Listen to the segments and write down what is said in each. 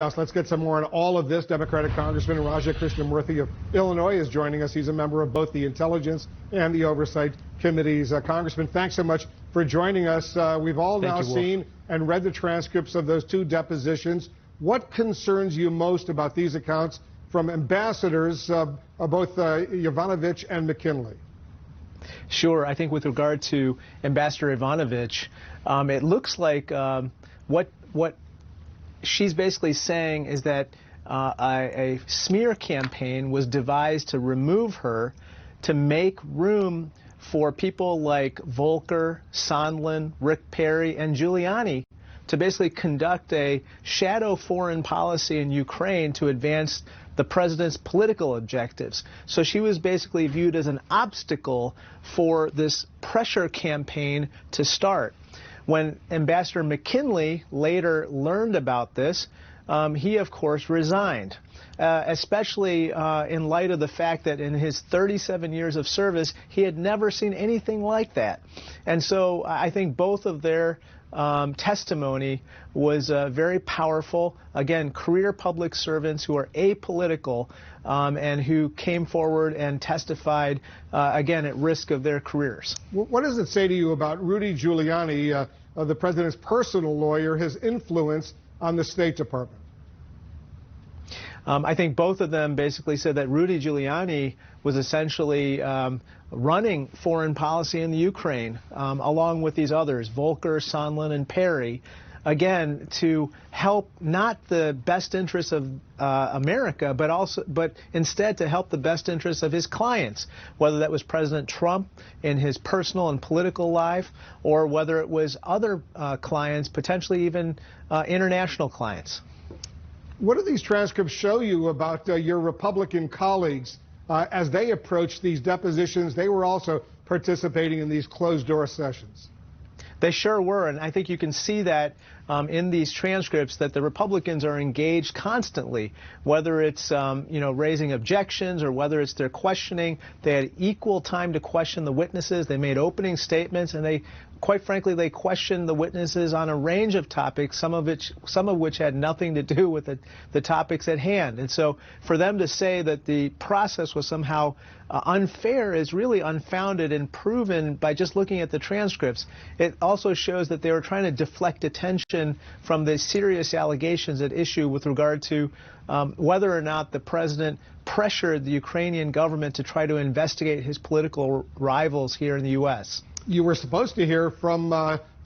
Let's get some more on all of this. Democratic Congressman Raja Krishnamoorthi of Illinois is joining us. He's a member of both the Intelligence and the Oversight Committees. Congressman, thanks so much for joining us. We've all now seen and read the transcripts of those two depositions. What concerns you most about these accounts from ambassadors, both Yovanovitch and McKinley? Sure. I think with regard to Ambassador Yovanovitch, it looks like what she's basically saying is that a smear campaign was devised to remove her to make room for people like Volker, Sondland, Rick Perry, and Giuliani to basically conduct a shadow foreign policy in Ukraine to advance the president's political objectives. So she was basically viewed as an obstacle for this pressure campaign to start. When Ambassador McKinley later learned about this, he, of course, resigned, especially in light of the fact that in his 37 years of service, he had never seen anything like that. And so I think both of their testimony was very powerful. Again, career public servants who are apolitical and who came forward and testified, again, at risk of their careers. What does it say to you about Rudy Giuliani, the president's personal lawyer, his influence on the State Department? I think both of them basically said that Rudy Giuliani was essentially running foreign policy in the Ukraine, along with these others, Volker, Sondland, and Perry, again, to help not the best interests of America, but instead to help the best interests of his clients, whether that was President Trump in his personal and political life, or whether it was other clients, potentially even international clients. What do these transcripts show you about your Republican colleagues as they approached these depositions? They were also participating in these closed-door sessions. They sure were, and I think you can see that in these transcripts that the Republicans are engaged constantly, whether it's raising objections or whether it's their questioning. They had equal time to question the witnesses. They made opening statements, and they, quite frankly, they questioned the witnesses on a range of topics, some of which had nothing to do with the topics at hand. And so for them to say that the process was somehow unfair is really unfounded and proven by just looking at the transcripts. It also shows that they were trying to deflect attention from the serious allegations at issue with regard to whether or not the president pressured the Ukrainian government to try to investigate his political rivals here in the U.S. You were supposed to hear from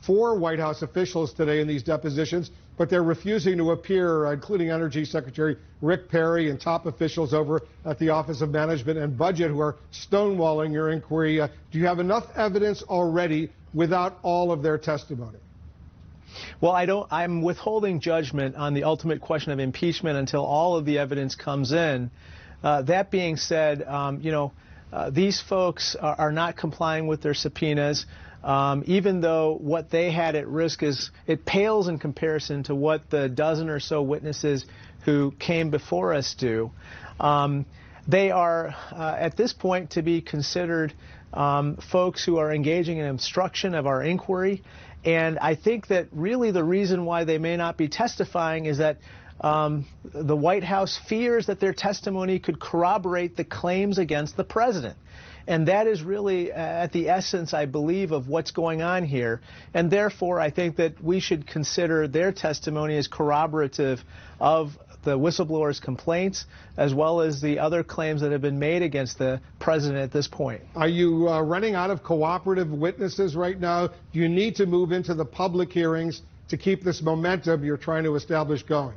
4 White House officials today in these depositions, but they're refusing to appear, including Energy Secretary Rick Perry and top officials over at the Office of Management and Budget who are stonewalling your inquiry. Do you have enough evidence already without all of their testimony? Well, I'm withholding judgment on the ultimate question of impeachment until all of the evidence comes in. That being said, these folks are not complying with their subpoenas, even though what they had at risk it pales in comparison to what the dozen or so witnesses who came before us do. They are, at this point, to be considered folks who are engaging in obstruction of our inquiry. And I think that really the reason why they may not be testifying is that the White House fears that their testimony could corroborate the claims against the president. And that is really at the essence, I believe, of what's going on here. And therefore, I think that we should consider their testimony as corroborative of the whistleblower's complaints, as well as the other claims that have been made against the president at this point. Are you running out of cooperative witnesses right now? Do you need to move into the public hearings to keep this momentum you're trying to establish going?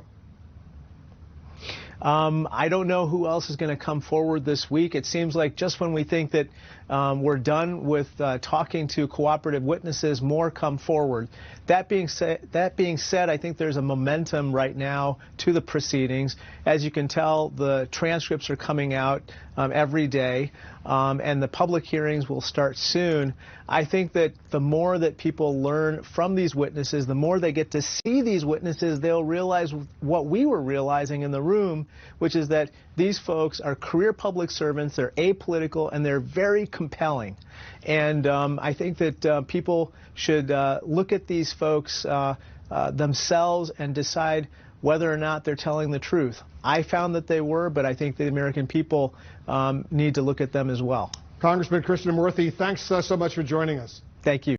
I don't know who else is going to come forward this week. It seems like just when we think that we're done with talking to cooperative witnesses, more come forward. That being said, I think there's a momentum right now to the proceedings. As you can tell, the transcripts are coming out every day, and the public hearings will start soon. I think that the more that people learn from these witnesses, the more they get to see these witnesses, they'll realize what we were realizing in the room, which is that these folks are career public servants, they're apolitical, and they're very compelling. And I think that people should look at these folks themselves and decide whether or not they're telling the truth. I found that they were, but I think the American people need to look at them as well. Congressman Krishnamoorthi, thanks so much for joining us. Thank you.